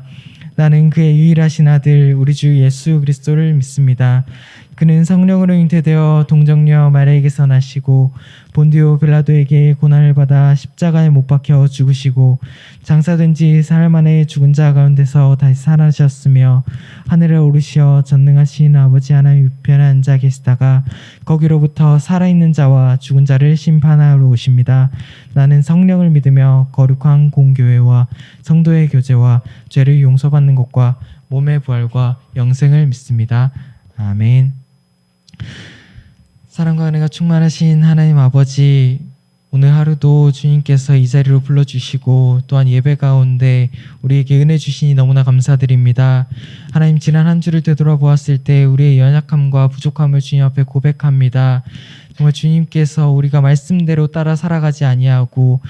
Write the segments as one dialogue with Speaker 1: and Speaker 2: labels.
Speaker 1: 믿습니다. 나는 그의 유일하신 아들 우리 주 예수 그리스도를 믿습니다. 그는 성령으로 잉태되어 동정녀 마리아에게서 나시고 본디오 빌라도에게 고난을 받아 십자가에 못 박혀 죽으시고 장사된 지 사흘 만에 죽은 자 가운데서 다시 살아나셨으며 하늘에 오르시어 전능하신 아버지 하나님 우편에 앉아 계시다가 거기로부터 살아있는 자와 죽은 자를 심판하러 오십니다. 나는 성령을 믿으며 거룩한 공교회와 성도의 교제와 죄를 용서받는 것과 몸의 부활과 영생을 믿습니다. 아멘. 사랑과 은혜가 충만하신 하나님 아버지, 오늘 하루도 주님께서 이 자리로 불러주시고 또한 예배 가운데 우리에게 은혜 주시니 너무나 감사드립니다. 하나님, 지난 한 주를 되돌아보았을 때 우리의 연약함과 부족함을 주님 앞에 고백합니다. 정말 주님께서 우리가 말씀대로 따라 살아가지 아니하고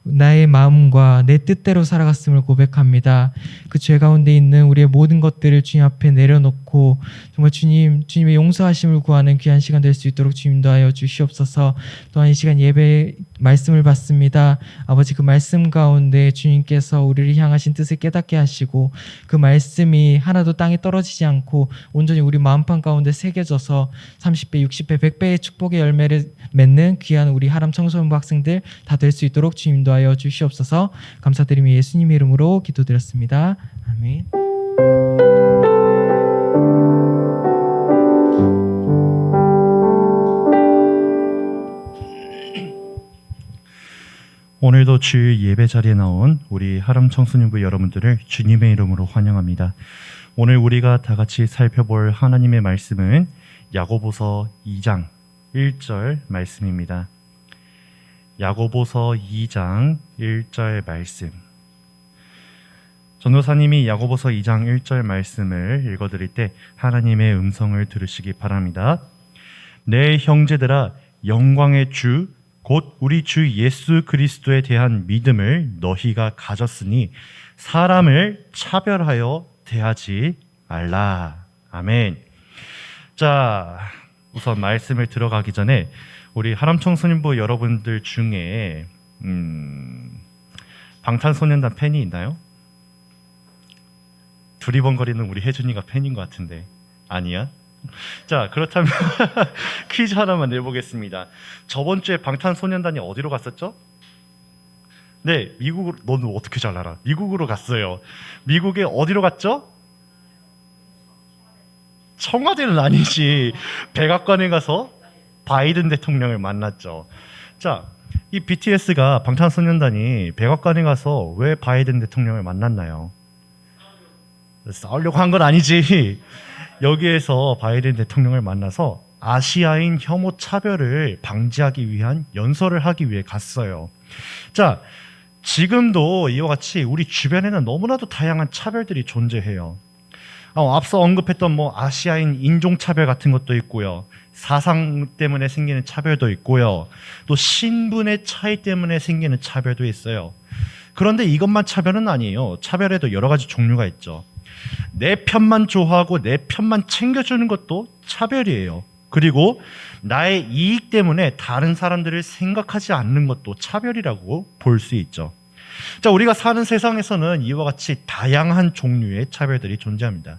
Speaker 1: 나의 마음과 내 뜻대로 살아갔음을 고백합니다. 그 죄 가운데 있는 우리의 모든 것들을 주님 앞에 내려놓고 정말 주님의 용서하심을 구하는 귀한 시간 될 수 있도록 주님도 하여 주시옵소서. 또한 이 시간 예배 말씀을 받습니다. 아버지, 그 말씀 가운데 주님께서 우리를 향하신 뜻을 깨닫게 하시고 그 말씀이 하나도 땅에 떨어지지 않고 온전히 우리 마음판 가운데 새겨져서 30배, 60배, 100배의 축복의 열매를 맺는 귀한 우리 하람 청소년부 학생들 다 될 수 있도록 주님도 하여 주시옵소서. 감사드리며 예수님의 이름으로 기도드렸습니다. 아멘.
Speaker 2: 오늘도 주 예배 자리에 나온 우리 하람 청소년부 여러분들을 주님의 이름으로 환영합니다. 오늘 우리가 다 같이 살펴볼 하나님의 말씀은 야고보서 2장 1절 말씀입니다. 야고보서 2장 1절 말씀. 전도사님이 야고보서 2장 1절 말씀을 읽어드릴 때 하나님의 음성을 들으시기 바랍니다. 내 형제들아, 영광의 주 곧 우리 주 예수 그리스도에 대한 믿음을 너희가 가졌으니 사람을 차별하여 대하지 말라. 아멘. 자, 우선 말씀을 들어가기 전에 우리 하람 청소년부 여러분들 중에 방탄소년단 팬이 있나요? 두리번거리는 우리 혜준이가 팬인 것 같은데 아니야? 자, 그렇다면 퀴즈 하나만 내보겠습니다. 저번 주에 방탄소년단이 어디로 갔었죠? 네, 미국으로. 너는 어떻게 잘 알아? 미국으로 갔어요. 미국에 어디로 갔죠? 청와대는 아니지. 백악관에 가서 바이든 대통령을 만났죠. 자, 이 BTS가 방탄소년단이 백악관에 가서 왜 바이든 대통령을 만났나요? 싸우려고 한 건 아니지. 여기에서 바이든 대통령을 만나서 아시아인 혐오 차별을 방지하기 위한 연설을 하기 위해 갔어요. 자, 지금도 이와 같이 우리 주변에는 너무나도 다양한 차별들이 존재해요. 앞서 언급했던 아시아인 인종차별 같은 것도 있고요. 사상 때문에 생기는 차별도 있고요. 또 신분의 차이 때문에 생기는 차별도 있어요. 그런데 이것만 차별은 아니에요. 차별에도 여러 가지 종류가 있죠. 내 편만 좋아하고 내 편만 챙겨주는 것도 차별이에요. 그리고 나의 이익 때문에 다른 사람들을 생각하지 않는 것도 차별이라고 볼 수 있죠. 자, 우리가 사는 세상에서는 이와 같이 다양한 종류의 차별들이 존재합니다.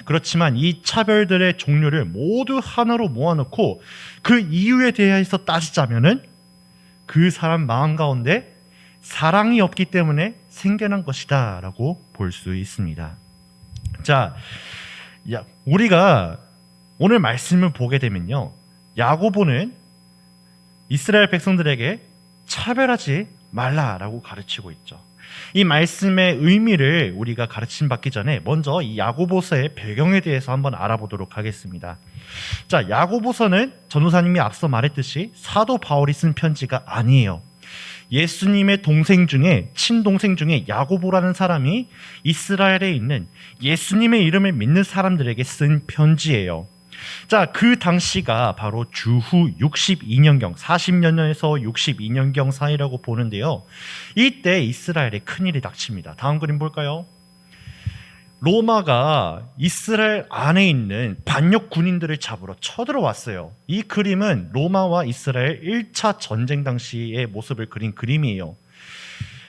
Speaker 2: 그렇지만 이 차별들의 종류를 모두 하나로 모아놓고 그 이유에 대해서 따지자면은 그 사람 마음 가운데 사랑이 없기 때문에 생겨난 것이다 라고 볼 수 있습니다. 자, 우리가 오늘 말씀을 보게 되면요, 야고보는 이스라엘 백성들에게 차별하지 말라라고 가르치고 있죠. 이 말씀의 의미를 우리가 가르침 받기 전에 먼저 이 야고보서의 배경에 대해서 한번 알아보도록 하겠습니다. 자, 야고보서는 전도사님이 앞서 말했듯이 사도 바울이 쓴 편지가 아니에요. 예수님의 동생 중에, 친동생 중에 야고보라는 사람이 이스라엘에 있는 예수님의 이름을 믿는 사람들에게 쓴 편지예요. 자, 그 당시가 바로 주후 62년경, 40년에서 62년경 사이라고 보는데요. 이때 이스라엘에 큰일이 닥칩니다. 다음 그림 볼까요? 로마가 이스라엘 안에 있는 반역 군인들을 잡으러 쳐들어왔어요. 이 그림은 로마와 이스라엘 1차 전쟁 당시의 모습을 그린 그림이에요.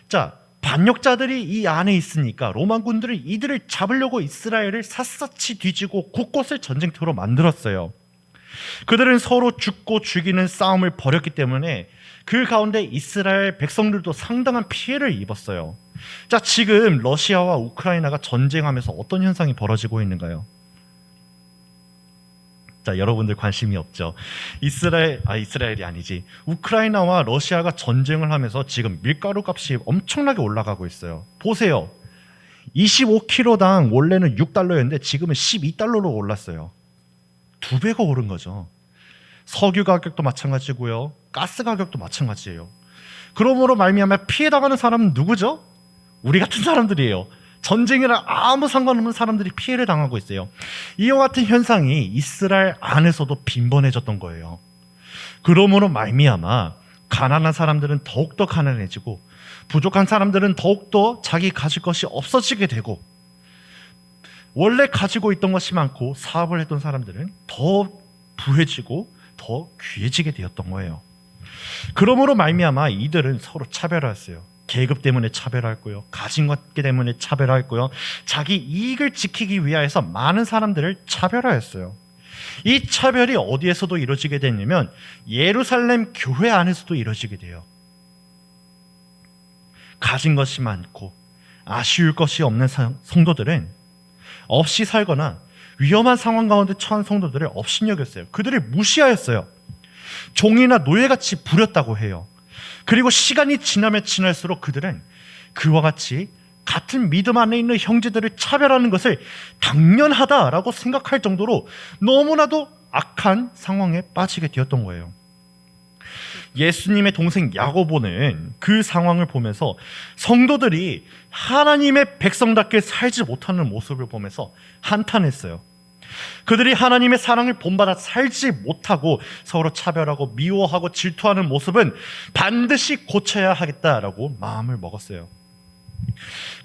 Speaker 2: 자, 반역자들이 이 안에 있으니까 로마군들이 이들을 잡으려고 이스라엘을 샅샅이 뒤지고 곳곳을 전쟁터로 만들었어요. 그들은 서로 죽고 죽이는 싸움을 벌였기 때문에 그 가운데 이스라엘 백성들도 상당한 피해를 입었어요. 자, 지금 러시아와 우크라이나가 전쟁하면서 어떤 현상이 벌어지고 있는가요? 자, 여러분들 관심이 없죠. 이스라엘이 아니지. 우크라이나와 러시아가 전쟁을 하면서 지금 밀가루 값이 엄청나게 올라가고 있어요. 보세요. 25kg당 원래는 6달러였는데 지금은 12달러로 올랐어요. 2배가 오른 거죠. 석유 가격도 마찬가지고요. 가스 가격도 마찬가지예요. 그러므로 말미암아 피해 당하는 사람은 누구죠? 우리 같은 사람들이에요. 전쟁이랑 아무 상관없는 사람들이 피해를 당하고 있어요. 이와 같은 현상이 이스라엘 안에서도 빈번해졌던 거예요. 그러므로 말미암아 가난한 사람들은 더욱더 가난해지고 부족한 사람들은 더욱더 자기 가질 것이 없어지게 되고 원래 가지고 있던 것이 많고 사업을 했던 사람들은 더 부해지고 더 귀해지게 되었던 거예요. 그러므로 말미암아 이들은 서로 차별화했어요. 계급 때문에 차별했고요. 가진 것 때문에 차별했고요. 자기 이익을 지키기 위하여서 많은 사람들을 차별화했어요. 이 차별이 어디에서도 이루어지게 되냐면 예루살렘 교회 안에서도 이루어지게 돼요. 가진 것이 많고 아쉬울 것이 없는 성도들은 없이 살거나 위험한 상황 가운데 처한 성도들을 업신여겼어요. 그들을 무시하였어요. 종이나 노예같이 부렸다고 해요. 그리고 시간이 지나면 지날수록 그들은 그와 같이 같은 믿음 안에 있는 형제들을 차별하는 것을 당연하다라고 생각할 정도로 너무나도 악한 상황에 빠지게 되었던 거예요. 예수님의 동생 야고보는 그 상황을 보면서 성도들이 하나님의 백성답게 살지 못하는 모습을 보면서 한탄했어요. 그들이 하나님의 사랑을 본받아 살지 못하고 서로 차별하고 미워하고 질투하는 모습은 반드시 고쳐야 하겠다라고 마음을 먹었어요.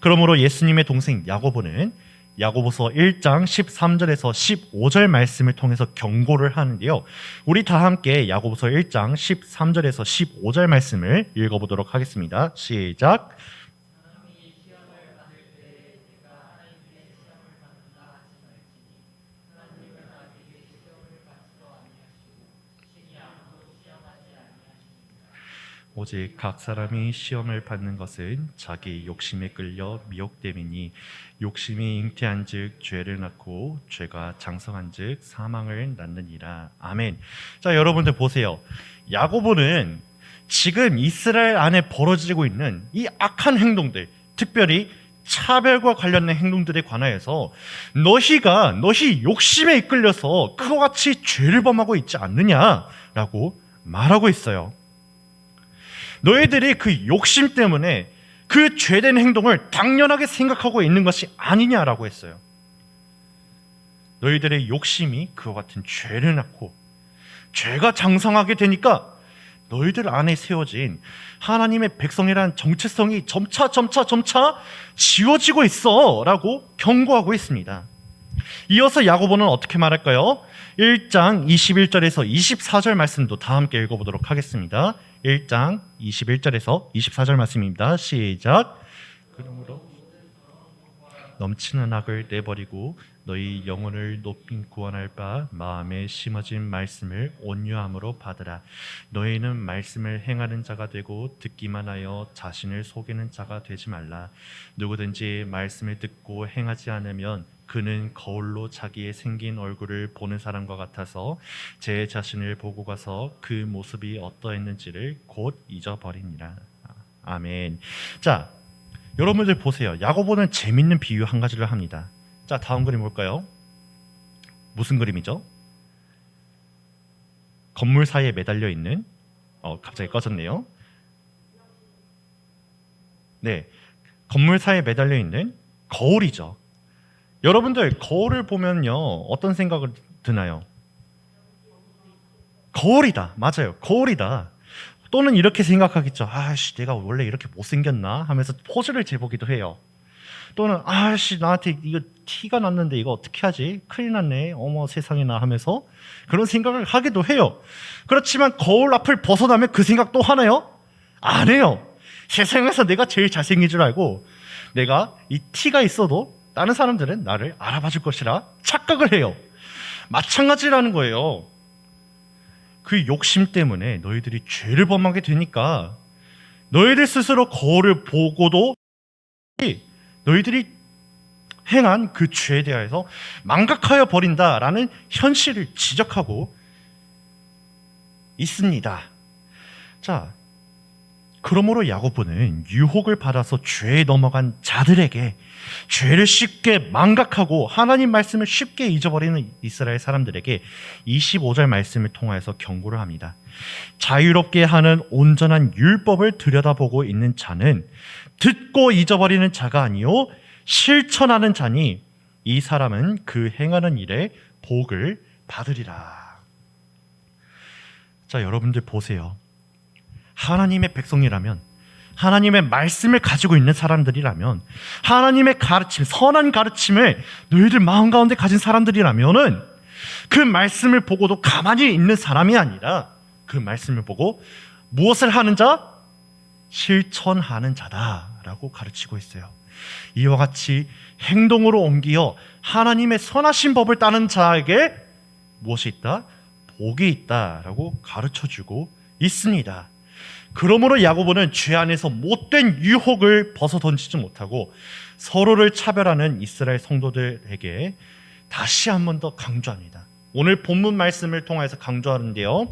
Speaker 2: 그러므로 예수님의 동생 야고보는 야고보서 1장 13절에서 15절 말씀을 통해서 경고를 하는데요. 우리 다 함께 야고보서 1장 13절에서 15절 말씀을 읽어보도록 하겠습니다. 시작. 오직 각 사람이 시험을 받는 것은 자기 욕심에 끌려 미혹됨이니 욕심이 잉태한즉 죄를 낳고 죄가 장성한즉 사망을 낳느니라. 아멘. 자, 여러분들 보세요. 야고보는 지금 이스라엘 안에 벌어지고 있는 이 악한 행동들, 특별히 차별과 관련된 행동들에 관하여서 너희 욕심에 이끌려서 그와 같이 죄를 범하고 있지 않느냐라고 말하고 있어요. 너희들이 그 욕심 때문에 그 죄된 행동을 당연하게 생각하고 있는 것이 아니냐라고 했어요. 너희들의 욕심이 그와 같은 죄를 낳고 죄가 장성하게 되니까 너희들 안에 세워진 하나님의 백성이라는 정체성이 점차 지워지고 있어 라고 경고하고 있습니다. 이어서 야고보는 어떻게 말할까요? 1장 21절에서 24절 말씀도 다 함께 읽어보도록 하겠습니다. 1장 21절에서 24절 말씀입니다. 시작. 그러므로 넘치는 악을 내버리고 너희 영혼을 높이 구원할 바 마음에 심어진 말씀을 온유함으로 받으라. 너희는 말씀을 행하는 자가 되고 듣기만 하여 자신을 속이는 자가 되지 말라. 누구든지 말씀을 듣고 행하지 않으면 그는 거울로 자기의 생긴 얼굴을 보는 사람과 같아서 제 자신을 보고 가서 그 모습이 어떠했는지를 곧 잊어버리니라. 아멘. 자, 여러분들 보세요. 야고보는 재밌는 비유 한 가지를 합니다. 자, 다음 그림 볼까요? 무슨 그림이죠? 건물 사이에 매달려 있는 갑자기 꺼졌네요. 네, 건물 사이에 매달려 있는 거울이죠. 여러분들 거울을 보면요 어떤 생각을 드나요? 거울이다. 맞아요. 거울이다. 또는 이렇게 생각하겠죠. 아씨, 내가 원래 이렇게 못생겼나 하면서 포즈를 재보기도 해요. 또는 아씨, 나한테 이거 티가 났는데 이거 어떻게 하지? 큰일 났네. 어머 세상에나 하면서 그런 생각을 하기도 해요. 그렇지만 거울 앞을 벗어나면 그 생각 또 하나요? 안 해요. 세상에서 내가 제일 잘생긴 줄 알고 내가 이 티가 있어도 다른 사람들은 나를 알아봐 줄 것이라 착각을 해요. 마찬가지라는 거예요. 그 욕심 때문에 너희들이 죄를 범하게 되니까 너희들 스스로 거울을 보고도 너희들이 행한 그 죄에 대해서 망각하여 버린다라는 현실을 지적하고 있습니다. 자, 그러므로 야고보는 유혹을 받아서 죄에 넘어간 자들에게 죄를 쉽게 망각하고 하나님 말씀을 쉽게 잊어버리는 이스라엘 사람들에게 25절 말씀을 통하여서 경고를 합니다. 자유롭게 하는 온전한 율법을 들여다보고 있는 자는 듣고 잊어버리는 자가 아니요 실천하는 자니 이 사람은 그 행하는 일에 복을 받으리라. 자, 여러분들 보세요. 하나님의 백성이라면, 하나님의 말씀을 가지고 있는 사람들이라면, 하나님의 가르침, 선한 가르침을 너희들 마음 가운데 가진 사람들이라면은 그 말씀을 보고도 가만히 있는 사람이 아니라 그 말씀을 보고 무엇을 하는 자? 실천하는 자다라고 가르치고 있어요. 이와 같이 행동으로 옮겨 하나님의 선하신 법을 따르는 자에게 무엇이 있다? 복이 있다라고 가르쳐주고 있습니다. 그러므로 야고보는 죄 안에서 못된 유혹을 벗어 던지지 못하고 서로를 차별하는 이스라엘 성도들에게 다시 한 번 더 강조합니다. 오늘 본문 말씀을 통해서 강조하는데요.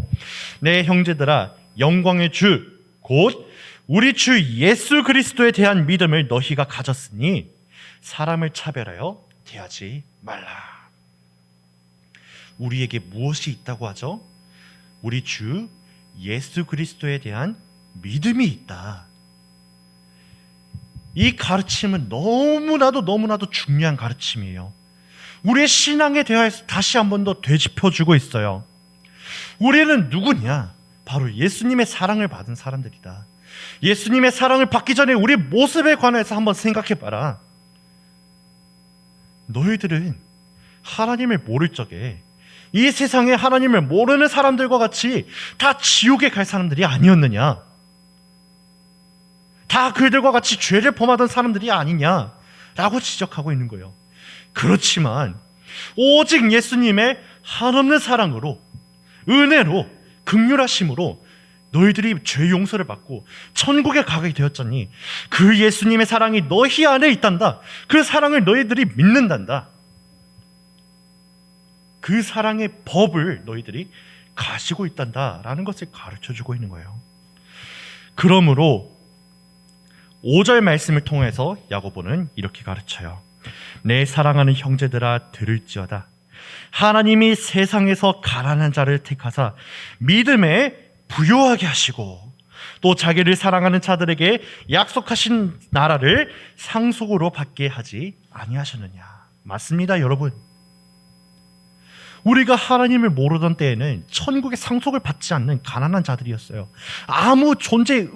Speaker 2: 내 형제들아, 영광의 주 곧 우리 주 예수 그리스도에 대한 믿음을 너희가 가졌으니 사람을 차별하여 대하지 말라. 우리에게 무엇이 있다고 하죠? 우리 주 예수 그리스도에 대한 믿음이 있다. 이 가르침은 너무나도 중요한 가르침이에요. 우리의 신앙에 대해서 다시 한 번 더 되짚어주고 있어요. 우리는 누구냐? 바로 예수님의 사랑을 받은 사람들이다. 예수님의 사랑을 받기 전에 우리 모습에 관해서 한번 생각해봐라. 너희들은 하나님을 모를 적에 이 세상에 하나님을 모르는 사람들과 같이 다 지옥에 갈 사람들이 아니었느냐? 다 그들과 같이 죄를 범하던 사람들이 아니냐라고 지적하고 있는 거예요. 그렇지만 오직 예수님의 한없는 사랑으로, 은혜로, 긍휼하심으로 너희들이 죄 용서를 받고 천국에 가게 되었잖니. 그 예수님의 사랑이 너희 안에 있단다. 그 사랑을 너희들이 믿는단다. 그 사랑의 법을 너희들이 가지고 있단다라는 것을 가르쳐주고 있는 거예요. 그러므로 5절 말씀을 통해서 야고보는 이렇게 가르쳐요. 내 사랑하는 형제들아, 들을지어다. 하나님이 세상에서 가난한 자를 택하사 믿음에 부요하게 하시고 또 자기를 사랑하는 자들에게 약속하신 나라를 상속으로 받게 하지 아니하셨느냐. 맞습니다, 여러분. 우리가 하나님을 모르던 때에는 천국의 상속을 받지 않는 가난한 자들이었어요. 아무 존재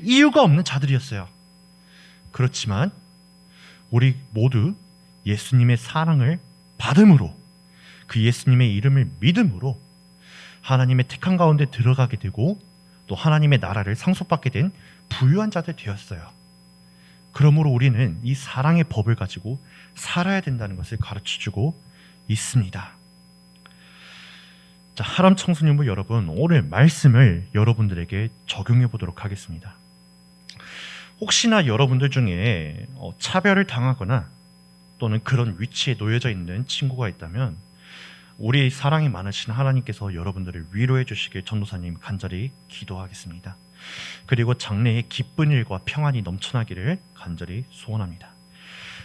Speaker 2: 이유가 없는 자들이었어요. 그렇지만 우리 모두 예수님의 사랑을 받음으로, 그 예수님의 이름을 믿음으로 하나님의 택한 가운데 들어가게 되고 또 하나님의 나라를 상속받게 된 부유한 자들 되었어요. 그러므로 우리는 이 사랑의 법을 가지고 살아야 된다는 것을 가르쳐주고 있습니다. 자, 하람 청소년부 여러분, 오늘 말씀을 여러분들에게 적용해 보도록 하겠습니다. 혹시나 여러분들 중에 차별을 당하거나 또는 그런 위치에 놓여져 있는 친구가 있다면 우리 사랑이 많으신 하나님께서 여러분들을 위로해 주시길 전도사님 간절히 기도하겠습니다. 그리고 장래에 기쁜 일과 평안이 넘쳐나기를 간절히 소원합니다.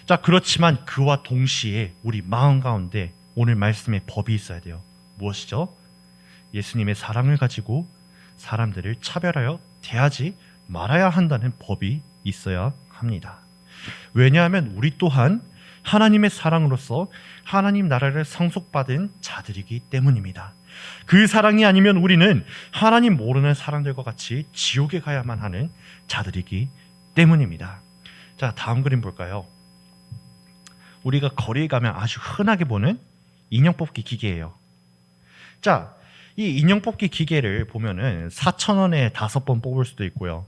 Speaker 2: 자, 그렇지만 그와 동시에 우리 마음 가운데 오늘 말씀의 법이 있어야 돼요. 무엇이죠? 예수님의 사랑을 가지고 사람들을 차별하여 대하지 말아야 한다는 법이 있어야 합니다. 왜냐하면 우리 또한 하나님의 사랑으로서 하나님 나라를 상속받은 자들이기 때문입니다. 그 사랑이 아니면 우리는 하나님 모르는 사람들과 같이 지옥에 가야만 하는 자들이기 때문입니다. 자, 다음 그림 볼까요? 우리가 거리에 가면 아주 흔하게 보는 인형 뽑기 기계예요. 자, 이 인형 뽑기 기계를 보면은 4,000원에 5번 뽑을 수도 있고요.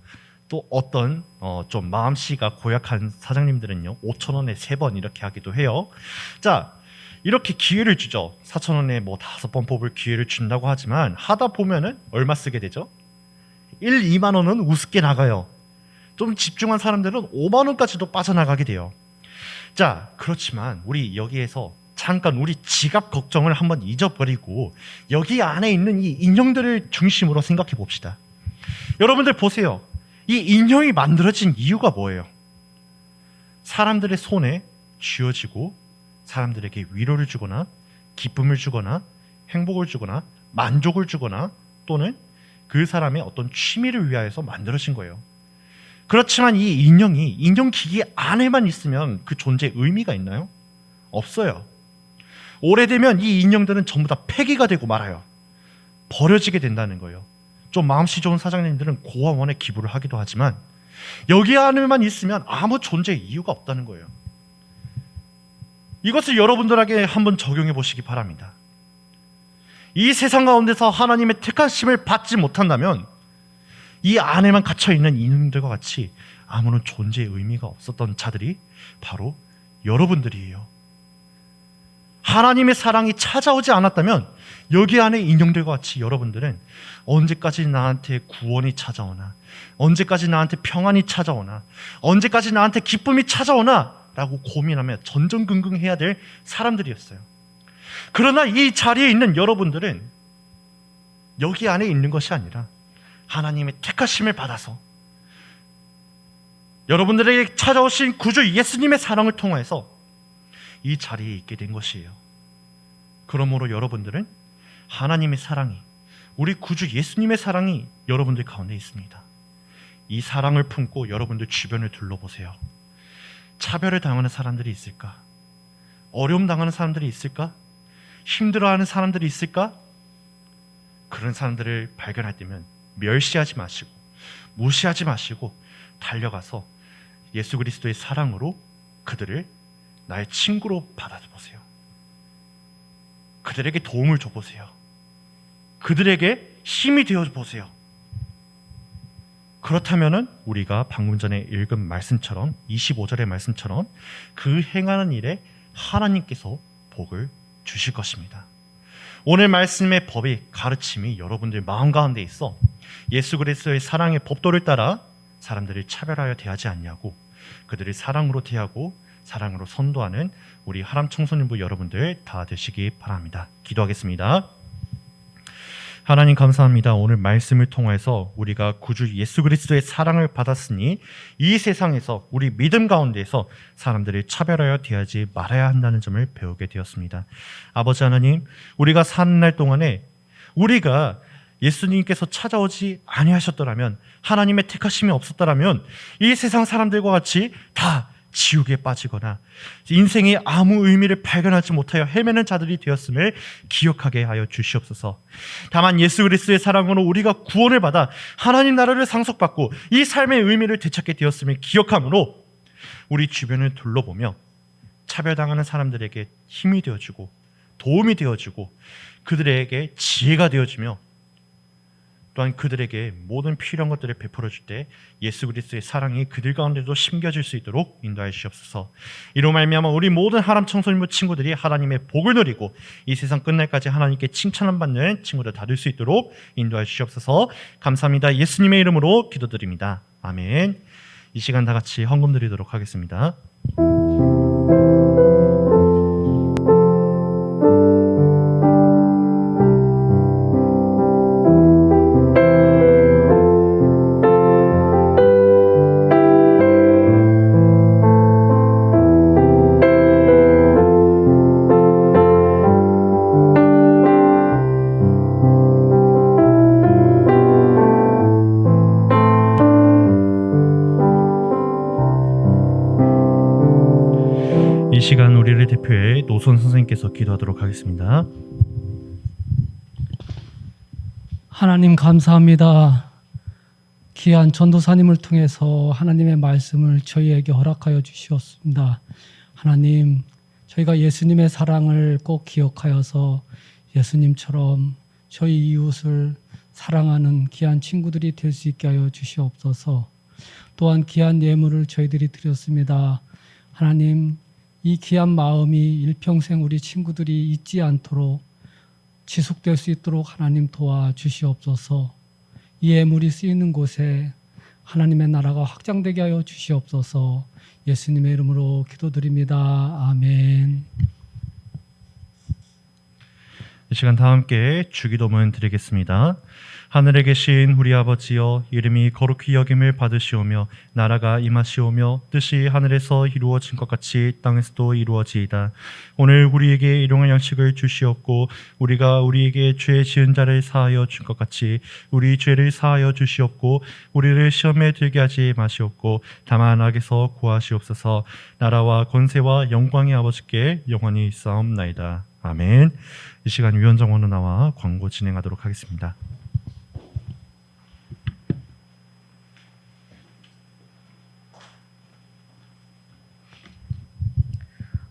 Speaker 2: 또 어떤 좀 마음씨가 고약한 사장님들은요 5,000원에 3번 이렇게 하기도 해요. 자, 이렇게 기회를 주죠. 4,000원에 뭐 5번 뽑을 기회를 준다고 하지만 하다 보면은 얼마 쓰게 되죠? 1, 2만 원은 우습게 나가요. 좀 집중한 사람들은 5만 원까지도 빠져나가게 돼요. 자, 그렇지만 우리 여기에서 잠깐 우리 지갑 걱정을 한번 잊어버리고 여기 안에 있는 이 인형들을 중심으로 생각해 봅시다. 여러분들 보세요. 이 인형이 만들어진 이유가 뭐예요? 사람들의 손에 쥐어지고 사람들에게 위로를 주거나 기쁨을 주거나 행복을 주거나 만족을 주거나 또는 그 사람의 어떤 취미를 위하여서 만들어진 거예요. 그렇지만 이 인형이 인형 기기 안에만 있으면 그 존재의 의미가 있나요? 없어요. 오래되면 이 인형들은 전부 다 폐기가 되고 말아요. 버려지게 된다는 거예요. 좀 마음씨 좋은 사장님들은 고아원에 기부를 하기도 하지만 여기 안에만 있으면 아무 존재의 이유가 없다는 거예요. 이것을 여러분들에게 한번 적용해 보시기 바랍니다. 이 세상 가운데서 하나님의 택하심을 받지 못한다면 이 안에만 갇혀있는 인형들과 같이 아무런 존재의 의미가 없었던 자들이 바로 여러분들이에요. 하나님의 사랑이 찾아오지 않았다면 여기 안에 인형들과 같이 여러분들은 언제까지 나한테 구원이 찾아오나, 언제까지 나한테 평안이 찾아오나, 언제까지 나한테 기쁨이 찾아오나 라고 고민하며 전전긍긍해야 될 사람들이었어요. 그러나 이 자리에 있는 여러분들은 여기 안에 있는 것이 아니라 하나님의 택하심을 받아서 여러분들에게 찾아오신 구주 예수님의 사랑을 통해서 이 자리에 있게 된 것이에요. 그러므로 여러분들은 하나님의 사랑이, 우리 구주 예수님의 사랑이 여러분들 가운데 있습니다. 이 사랑을 품고 여러분들 주변을 둘러보세요. 차별을 당하는 사람들이 있을까? 어려움 당하는 사람들이 있을까? 힘들어하는 사람들이 있을까? 그런 사람들을 발견할 때면 멸시하지 마시고 무시하지 마시고 달려가서 예수 그리스도의 사랑으로 그들을 나의 친구로 받아보세요. 그들에게 도움을 줘보세요. 그들에게 힘이 되어보세요. 그렇다면 우리가 방금 전에 읽은 말씀처럼 25절의 말씀처럼 그 행하는 일에 하나님께서 복을 주실 것입니다. 오늘 말씀의 법의 가르침이 여러분들 마음 가운데 있어 예수 그리스도의 사랑의 법도를 따라 사람들을 차별하여 대하지 않냐고, 그들을 사랑으로 대하고 사랑으로 선도하는 우리 하람 청소년부 여러분들 다 되시기 바랍니다. 기도하겠습니다. 하나님 감사합니다. 오늘 말씀을 통해서 우리가 구주 예수 그리스도의 사랑을 받았으니 이 세상에서 우리 믿음 가운데에서 사람들을 차별하여 대하지 말아야 한다는 점을 배우게 되었습니다. 아버지 하나님, 우리가 사는 날 동안에 우리가 예수님께서 찾아오지 아니하셨더라면, 하나님의 택하심이 없었더라면 이 세상 사람들과 같이 다 지옥에 빠지거나 인생의 아무 의미를 발견하지 못하여 헤매는 자들이 되었음을 기억하게 하여 주시옵소서. 다만 예수 그리스도의 사랑으로 우리가 구원을 받아 하나님 나라를 상속받고 이 삶의 의미를 되찾게 되었음을 기억함으로 우리 주변을 둘러보며 차별당하는 사람들에게 힘이 되어주고 도움이 되어주고 그들에게 지혜가 되어주며 또한 그들에게 모든 필요한 것들을 베풀어 줄 때 예수 그리스도의 사랑이 그들 가운데도 심겨질 수 있도록 인도하여 주시옵소서. 이로 말미암아 우리 모든 하람 청소년부 친구들이 하나님의 복을 누리고 이 세상 끝날까지 하나님께 칭찬을 받는 친구들 다 될 수 있도록 인도하여 주시옵소서. 감사합니다. 예수님의 이름으로 기도드립니다. 아멘. 이 시간 다 같이 헌금 드리도록 하겠습니다. 이 시간 우리를 대표해 노선 선생님께서 기도하도록 하겠습니다.
Speaker 3: 하나님 감사합니다. 귀한 전도사님을 통해서 하나님의 말씀을 저희에게 허락하여 주시었습니다. 하나님, 저희가 예수님의 사랑을 꼭 기억하여서 예수님처럼 저희 이웃을 사랑하는 귀한 친구들이 될 수 있게 하여 주시옵소서. 또한 귀한 예물을 저희들이 드렸습니다. 하나님, 이 귀한 마음이 일평생 우리 친구들이 잊지 않도록 지속될 수 있도록 하나님 도와주시옵소서. 이 예물이 쓰이는 곳에 하나님의 나라가 확장되게 하여 주시옵소서. 예수님의 이름으로 기도드립니다. 아멘.
Speaker 2: 이 시간 다 함께 주기도문 드리겠습니다. 하늘에 계신 우리 아버지여, 이름이 거룩히 여김을 받으시오며 나라가 임하시오며 뜻이 하늘에서 이루어진 것 같이 땅에서도 이루어지이다. 오늘 우리에게 일용할 양식을 주시옵고 우리가 우리에게 죄 지은 자를 사하여 준 것 같이 우리 죄를 사하여 주시옵고 우리를 시험에 들게 하지 마시옵고 다만 악에서 구하시옵소서. 나라와 권세와 영광의 아버지께 영원히 있사옵나이다. 아멘. 이 시간 위원장원으로 나와 광고 진행하도록 하겠습니다.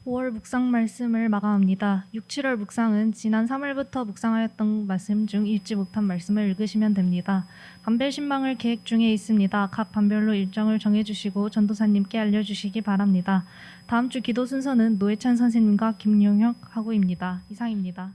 Speaker 4: 5월 묵상 말씀을 마감합니다. 6, 7월 묵상은 지난 3월부터 묵상하였던 말씀 중 읽지 못한 말씀을 읽으시면 됩니다. 반별 신방을 계획 중에 있습니다. 각 반별로 일정을 정해주시고 전도사님께 알려주시기 바랍니다. 다음 주 기도 순서는 노회찬 선생님과 김용혁 하고입니다. 이상입니다.